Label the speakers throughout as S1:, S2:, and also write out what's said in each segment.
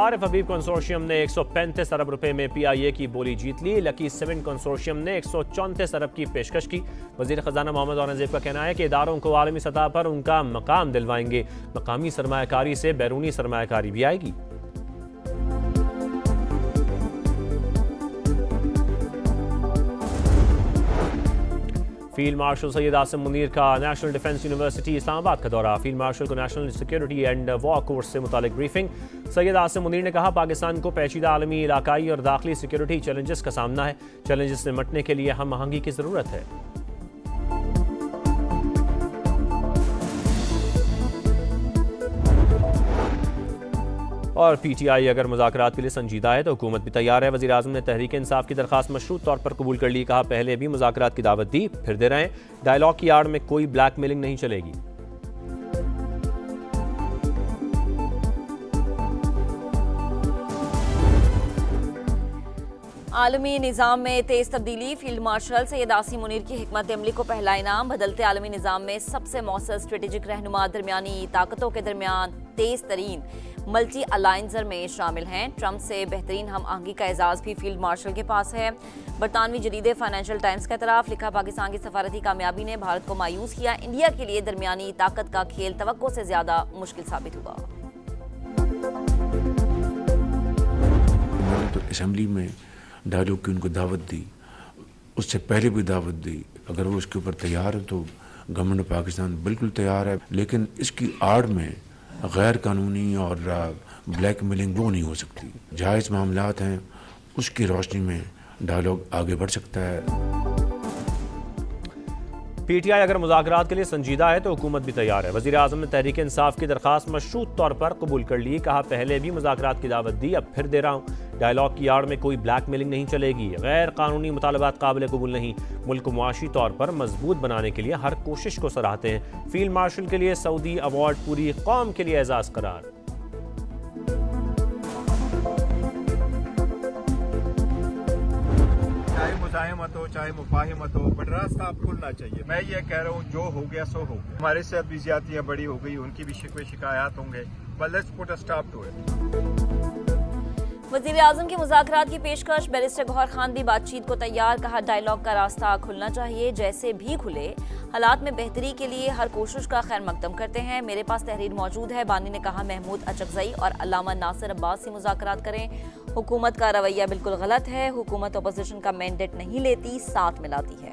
S1: आरिफ हबीब consortium ने 135 अरब रुपए में PIA की बोली जीत ली। लकी सीमेंट कंसोर्शियम ने 134 अरब की पेशकश की। वजीर खजाना मोहम्मद औरंगजेब का कहना है कि इदारों को आलमी सतह पर उनका मकाम दिलवाएंगे। मकामी सरमायाकारी से बैरूनी सरमायाकारी भी आएगी। फील्ड मार्शल सैयद आसिम मुनीर का नेशनल डिफेंस यूनिवर्सिटी इस्लामाबाद का दौरा। फील्ड मार्शल को national security and war course से मुतालिक ब्रीफिंग। सैयद आसिम मुनीर ने कहा, पाकिस्तान को पेचीदा आलमी, इलाकाई और दाखिली सिक्योरिटी चैलेंजेस का सामना है। चैलेंजेस से निपटने के लिए हम आहंगी की ज़रूरत है। और PTI अगर मुज़ाकरात के लिए संजीदा है तो हुकूमत भी तैयार है। वज़ीर आज़म ने तहरीक इंसाफ की दरखास्त मशरूत तौर पर कबूल कर ली। कहा, पहले भी मुज़ाकरात की दावत दी, फिर दे रहे हैं। डायलॉग की आड़ में कोई ब्लैकमेलिंग नहीं चलेगी।
S2: आलमी निज़ाम में तेज तब्दीली। फील्ड मार्शल सैयद आसिम मुनीर की हिकमत अमली को पहला इनाम। बदलते आलमी निज़ाम में सबसे मौसर स्ट्रेटेजिक रहनुमा दरमियानी ताकतों के दरमियान तेज तरीन मल्टी अलायंसर में शामिल हैं। ट्रंप से बेहतरीन हम आहंगी का एजाज भी फील्ड मार्शल के पास है। बरतानवी जरीदे फाइनेंशियल टाइम्स का तरफ लिखा, पाकिस्तान की सफारती कामयाबी ने भारत को मायूस किया। इंडिया के लिए दरमियानी ताकत का खेल तवक्को से ज्यादा मुश्किल साबित हुआ।
S3: तो असेंबली में डायलॉग की उनको दावत दी, उससे पहले भी दावत दी। अगर वो उसके ऊपर तैयार है तो गवर्नमेंट पाकिस्तान बिल्कुल तैयार है, लेकिन इसकी आड़ में गैर कानूनी और ब्लैकमेलिंग वो नहीं हो सकती। जायज़ मामलात हैं, उसकी रोशनी में डायलॉग आगे बढ़ सकता है।
S1: PTI अगर मुज़ाकरात के लिए संजीदा है तो हुकूमत भी तैयार है। वज़ीर आज़म ने तहरीक इंसाफ की दरखास्त मशरूत तौर पर कबूल कर ली। कहा, पहले भी मुज़ाकरात की दावत दी, अब फिर दे रहा हूँ। डायलॉग की आड़ में कोई ब्लैकमेलिंग नहीं चलेगी। गैर कानूनी मुतालबात काबिल कबूल नहीं। मुल्क को मुआशी तौर पर मजबूत बनाने के लिए हर कोशिश को सराहते हैं। फील्ड मार्शल के लिए सऊदी अवार्ड पूरी कौम के लिए एजाज़ करार।
S4: चाहे मुज़ाहिमत हो, चाहे मुफाहिमत हो, बट रास्ता अब खुलना चाहिए। मैं ये कह रहा हूँ, जो हो गया सो हो गया। हमारे साथ भी ज्यादतियाँ बड़ी हो गई, उनकी भी शिकवे शिकायत होंगे, but let's put a stop to it.
S2: वज़ीर आज़म की मुज़ाकरात की पेशकश। बैरिस्टर गौहर खान भी बातचीत को तैयार। कहा, डायलॉग का रास्ता खुलना चाहिए, जैसे भी खुले। हालात में बेहतरी के लिए हर कोशिश का खैर मकदम करते हैं। मेरे पास तहरीर मौजूद है। बानी ने कहा, महमूद अचकज़ई और अल्लामा नासिर अब्बास से मुज़ाकरात करें। हुकूमत का रवैया बिल्कुल गलत है। हुकूमत अपोजिशन का मैंडेट नहीं लेती, साथ मिलाती है।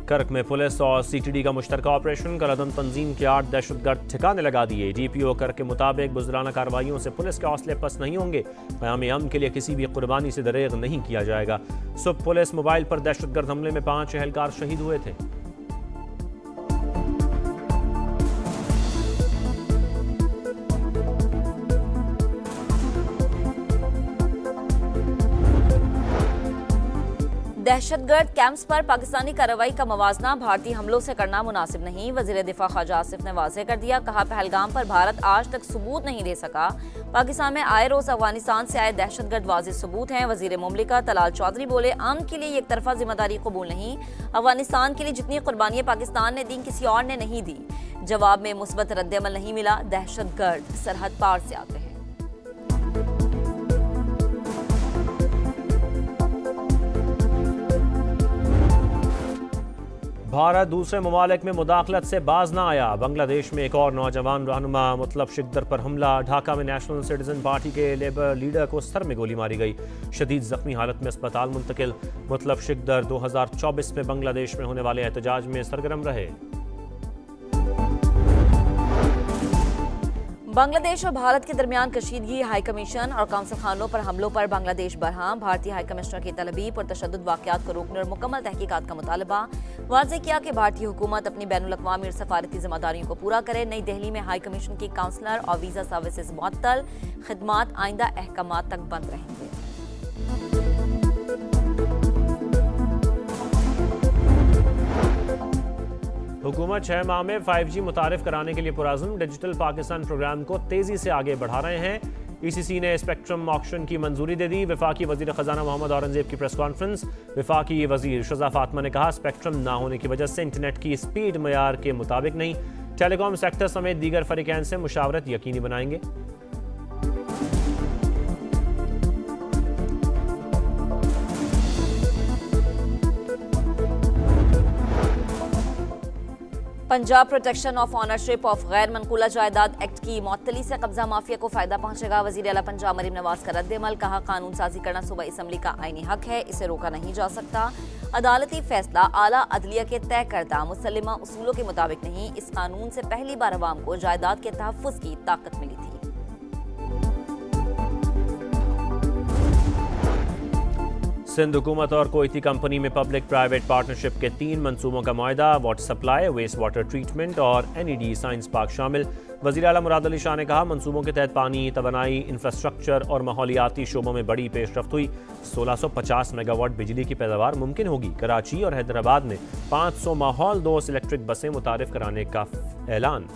S1: कर्क में पुलिस और CTD का मुश्तरका ऑपरेशन। कलअदम तंजीम के 8 दहशतगर्द ठिकाने लगा दिए। DPO कर्क के मुताबिक बुज़राना कार्रवाइयों से पुलिस के हौसले पस्त नहीं होंगे। क़याम अमन के लिए किसी भी कुर्बानी से दरेग नहीं किया जाएगा। सुबह पुलिस मोबाइल पर दहशतगर्द हमले में 5 एहलकार शहीद हुए थे।
S2: दहशतगर्द कैंप्स पर पाकिस्तानी कार्रवाई का मवाजना भारतीय हमलों से करना मुनासिब नहीं। वज़ीर दिफा ख्वाजा आसिफ ने वाज़ेह कर दिया। कहा, पहलगाम पर भारत आज तक सबूत नहीं दे सका। पाकिस्तान में आए रोज अफगानिस्तान से आए दहशतगर्द वाज़ेह सबूत हैं। वज़ीर मुमलिका तलाल चौधरी बोले, आम के लिए एक तरफा जिम्मेदारी कबूल नहीं। अफगानिस्तान के लिए जितनी कुर्बानियां पाकिस्तान ने दी, किसी और ने नहीं दी। जवाब में मुस्बत रद्द-ए-अमल नहीं मिला। दहशतगर्द सरहद पार से आते हैं।
S1: भारत दूसरे ममालिक में मुदाखलत से बाज ना आया। बांग्लादेश में एक और नौजवान रहनुमा मुतलब शिकदर पर हमला। ढाका में नेशनल सिटीजन पार्टी के लेबर लीडर को सर में गोली मारी गई। शदीद जख्मी हालत में अस्पताल मुंतकिल। मुतलब शिकदर 2024 में बांग्लादेश में होने वाले एहतजाज में सरगर्म रहे।
S2: बांग्लादेश और भारत के दरमियान कशीदगी। हाई कमीशन और काउंसिल खानों पर हमलों पर बांग्लादेश बरहां। भारतीय हाई कमिश्नर की तलबी पर तशद्दुद वाक़यात को रोकने और मुकम्मल तहकीकात का मुतालबा। वाज़ेह किया कि भारतीय हुकूमत अपनी बैनुल-अक़वामी और सफारती जिम्मेदारियों को पूरा करे। नई दिल्ली में हाई कमीशन की काउंसलर और वीज़ा सर्विसेज मुअत्तल। खिदमात आइंदा अहकामात तक बंद रहेंगे।
S1: हुकूमत 6 माह में 5G मुतारिफ कराने के लिए पुराज़्म। डिजिटल पाकिस्तान प्रोग्राम को तेज़ी से आगे बढ़ा रहे हैं। ECC ने स्पेक्ट्रम ऑक्शन की मंजूरी दे दी। वफाकी वज़ीर ख़जाना मोहम्मद औरंगजेब की प्रेस कॉन्फ्रेंस। वफाकी वज़ीर शज़ा फातिमा ने कहा, स्पेक्ट्रम ना होने की वजह से इंटरनेट की स्पीड मयार के मुताबिक नहीं। टेलीकॉम सेक्टर समेत दीगर फरीकैन से मुशावरत यकीनी बनाएंगे।
S2: Punjab protection of ownership of गैर मनकूला जायदाद एक्ट की मअतली से कब्जा माफिया को फायदा पहुंचेगा। वजीर आला पंजाब मरीम नवाज का रद्द-ए-अमल, कहा कानून साजी करना सूबाई असम्बली का आईनी हक है, इसे रोका नहीं जा सकता। अदालती फैसला आला अदलिया के तय करदा मुसल्लिमा उसूलों के मुताबिक नहीं, इस कानून से पहली बार अवाम को जायदाद के तहफ़्फ़ुज़ की ताकत मिली थी।
S1: सिंध हुकूमत और कोयती कंपनी में पब्लिक प्राइवेट पार्टनरशिप के 3 मंसूबों का मुआहदा, water supply, waste water treatment और NED साइंस पार्क शामिल। वज़ीर आला मुराद अली शाह ने कहा मंसूबों के तहत पानी, तवानाई, इंफ्रास्ट्रक्चर और माहौलियाती शोबों में बड़ी पेशरफ्त हुई। 1650 मेगावाट बिजली की पैदावार मुमकिन होगी। कराची और हैदराबाद में 500 माहौल दोस्त इलेक्ट्रिक बसें मुतारिफ कराने का ऐलान।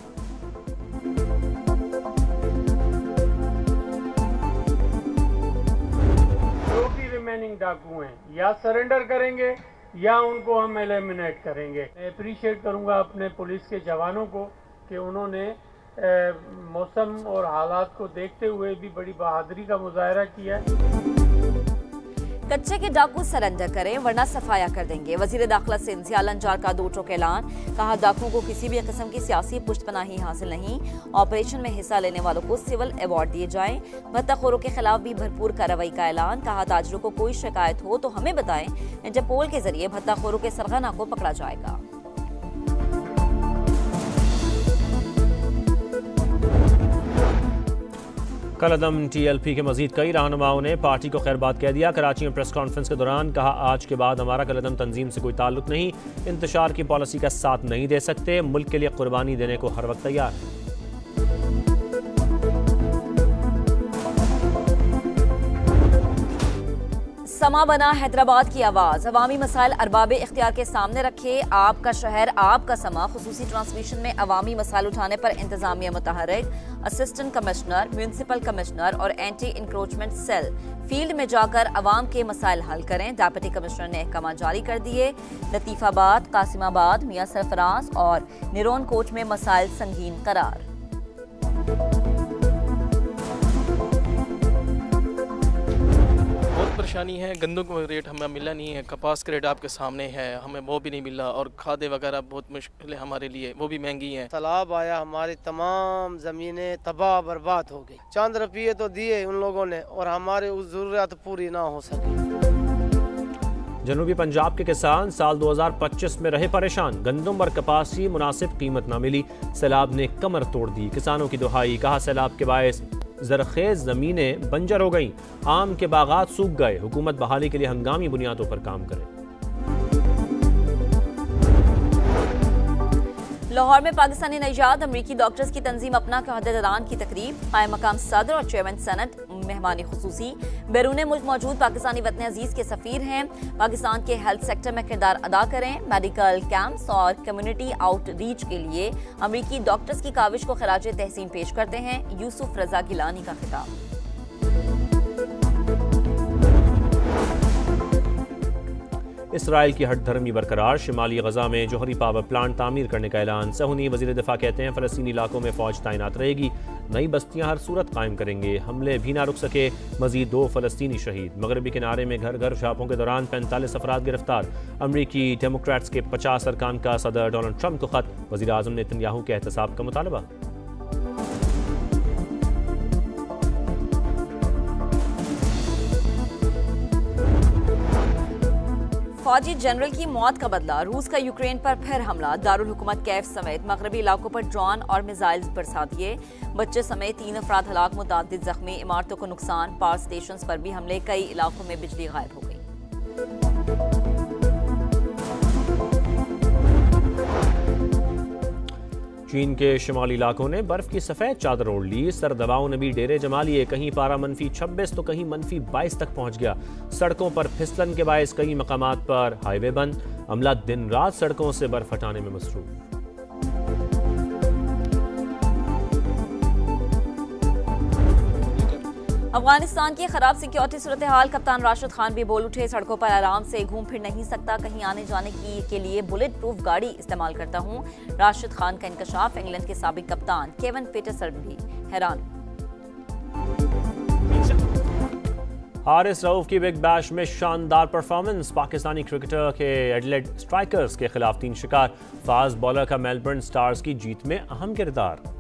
S5: डाकू हैं या सरेंडर करेंगे या उनको हम एलिमिनेट करेंगे। मैं अप्रिशिएट करूंगा अपने पुलिस के जवानों को कि उन्होंने मौसम और हालात को देखते हुए भी बड़ी बहादुरी का मुजाहरा किया है।
S2: कच्चे के डाकू सरेंडर करें वरना सफाया कर देंगे। वजीर दाखिला सिंध जिया लंजार का 2 टोक ऐलान, कहा डाकुओं को किसी भी किस्म की सियासी पुष्टपनाही हासिल नहीं, ऑपरेशन में हिस्सा लेने वालों को सिविल अवार्ड दिए जाएं। भत्ताखोरों के खिलाफ भी भरपूर कार्रवाई का ऐलान, कहा ताजरों को कोई शिकायत हो तो हमें बताएं, इंटरपोल के जरिए भत्ताखोरों के सरगना को पकड़ा जाएगा।
S1: कलअदम TLP के मजीद कई रहनुमाओं ने पार्टी को खैरबाद कह दिया। कराची में प्रेस कॉन्फ्रेंस के दौरान कहा आज के बाद हमारा कलअदम तंजीम से कोई ताल्लुक नहीं, इंतशार की पॉलिसी का साथ नहीं दे सकते, मुल्क के लिए कुर्बानी देने को हर वक्त तैयार है।
S2: समा बना हैदराबाद की आवाज, अवामी मसाइल अरबाब इख्तियार के सामने रखे। आपका शहर आपका समा खुसूसी ट्रांसमिशन में अवामी मसाइल उठाने पर इंतजामिया मुतहर्रिक। असिस्टेंट कमिश्नर, म्यूनिसिपल कमिश्नर और एंटी इंक्रोचमेंट सेल फील्ड में जाकर अवाम के मसाइल हल करें। डेप्यूटी कमिश्नर ने अहकाम जारी कर दिए। लतीफाबाद, कासिमाबाद, मियां सरफराज और निरोन कोट में मसाइल संगीन करार।
S6: परेशानी है, गंदों का रेट हमें मिला नहीं है, कपास का रेट आपके सामने है, हमें वो भी नहीं मिला और खादे वगैरह बहुत मुश्किल है हमारे लिए, वो भी महंगी हैं।
S7: तालाब आया, हमारी तमाम ज़मीनें तबाह बर्बाद हो गई। चंद रुपये तो दिए उन लोगों ने और हमारे उस ज़रूरत पूरी ना हो सकी।
S1: जनूबी पंजाब के किसान साल 2025 में रहे परेशान, गंदम और कपास की मुनासिब कीमत न मिली, सैलाब ने कमर तोड़ दी। किसानों की दुहाई, कहा सैलाब के बायस ज़रखेज़ ज़मीनें बंजर हो गईं, आम के बागात सूख गए, हुकूमत बहाली के लिए हंगामी बुनियादों पर काम करे।
S2: लाहौर में पाकिस्तानी नजाद अमरीकी डॉक्टर्स की तंजीम अपना के अहदेदारान की तकरीब, कायम मकाम सदर और चेयरमैन सेनेट मेहमानी खुसूसी। बैरून मुल्क मौजूद पाकिस्तानी वतन अजीज के सफीर हैं, पाकिस्तान के हेल्थ सेक्टर में किरदार अदा करें। मेडिकल कैंप्स और कम्युनिटी आउटरीच के लिए अमरीकी डॉक्टर्स की काविश को खराज तहसीन पेश करते हैं। यूसुफ रजा गिलानी का खिताब।
S1: इसराइल की हटधर्मी बरकरार, शिमाली गजा में जोहरी पावर प्लांट तामीर करने का ऐलान। सहूनी वजीर दिफा कहते हैं फ़लस्तीनी इलाकों में फ़ौज तैनात रहेगी, नई बस्तियां हर सूरत कायम करेंगे, हमले भी ना रुक सके, मजीद 2 फ़लस्तीनी शहीद। मगरबी किनारे में घर घर छापों के दौरान 45 अफराद गिरफ्तार। अमरीकी डेमोक्रेट्स के 50 अरकान का सदर डोनाल्ड ट्रंप को खत, वज़ीर आज़म नेतन्याहू के एहतसाब का मुतालबा।
S2: फौजी जनरल की मौत का बदला, रूस का यूक्रेन पर फिर हमला। दारुल हुकूमत कैफ समेत मगरबी इलाकों पर ड्रोन और मिसाइल्स बरसा दिए। बच्चे समेत 3 अफराद हलाक, मुतादिद जख्मी, इमारतों को नुकसान। पावर स्टेशंस पर भी हमले, कई इलाकों में बिजली गायब हो गई।
S1: चीन के शुमाली इलाकों ने बर्फ की सफेद चादर ओढ़ ली, सर्द हवाओं ने भी डेरे जमा लिए। कहीं पारा -26 तो कहीं -22 तक पहुंच गया। सड़कों पर फिसलन के बायस कई मकामात पर हाईवे बंद, अमला दिन रात सड़कों से बर्फ हटाने में मसरूफ।
S2: अफगानिस्तान की खराब सिक्योरिटी सूरत हाल, कप्तान राशिद खान भी बोल उठे। सड़कों पर आराम से घूम फिर नहीं सकता, कहीं आने जाने के लिए बुलेट प्रूफ गाड़ी इस्तेमाल करता हूं। राशिद खान का इंकशाफ, इंग्लैंड के साबिक कप्तान केविन पीटरसन भी हैरान।
S1: हारिस रऊफ की बिग बैश में शानदार परफॉर्मेंस, पाकिस्तानी क्रिकेटर के एडिलेड स्ट्राइकर्स के खिलाफ 3 शिकार। फास्ट बॉलर का मेलबर्न स्टार्स की जीत में अहम किरदार।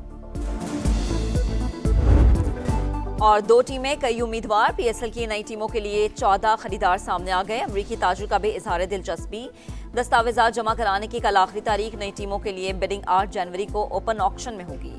S2: और 2 टीमें, कई उम्मीदवार। PSL की नई टीमों के लिए 14 खरीदार सामने आ गए। अमरीकी ताजुर का भी इजहार दिलचस्पी। दस्तावेजात जमा कराने की कल आखिरी तारीख। नई टीमों के लिए बिडिंग 8 जनवरी को ओपन ऑक्शन में होगी।